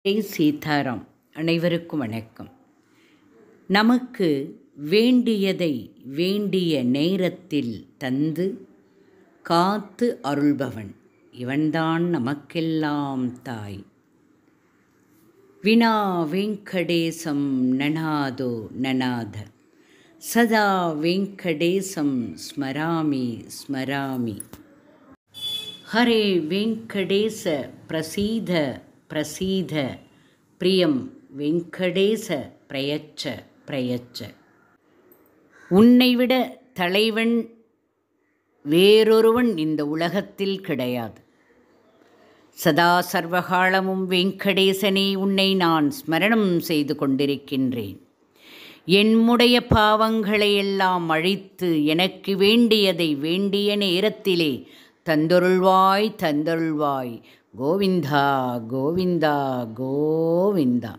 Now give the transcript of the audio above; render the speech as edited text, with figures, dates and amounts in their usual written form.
ஜெய் சீதாராம். அனைவருக்கும் வணக்கம். நமக்கு வேண்டியதை வேண்டிய நேரத்தில் தந்து காத்து அருள்பவன் இவன்தான் நமக்கெல்லாம் தாய். வினா வெங்கடேசம் நனாதோ நநாத சதா வெங்கடேசம் ஸ்மராமி ஸ்மராமி. ஹரே வெங்கடேச பிரசீத பிரசீத பிரியம் வெங்கடேச பிரயச்ச பிரயச்ச. உன்னைவிட தலைவன் வேறொருவன் இந்த உலகத்தில் கிடையாது. சதா சர்வகாலமும் வெங்கடேசனே உன்னை நான் ஸ்மரணம் செய்து கொண்டிருக்கின்றேன். என்னுடைய பாவங்களை எல்லாம் அழித்து எனக்கு வேண்டியதை வேண்டிய நேரத்திலே தந்தருள்வாய் தந்தருள்வாய். கோவிந்தா கோவிந்தா கோவிந்தா.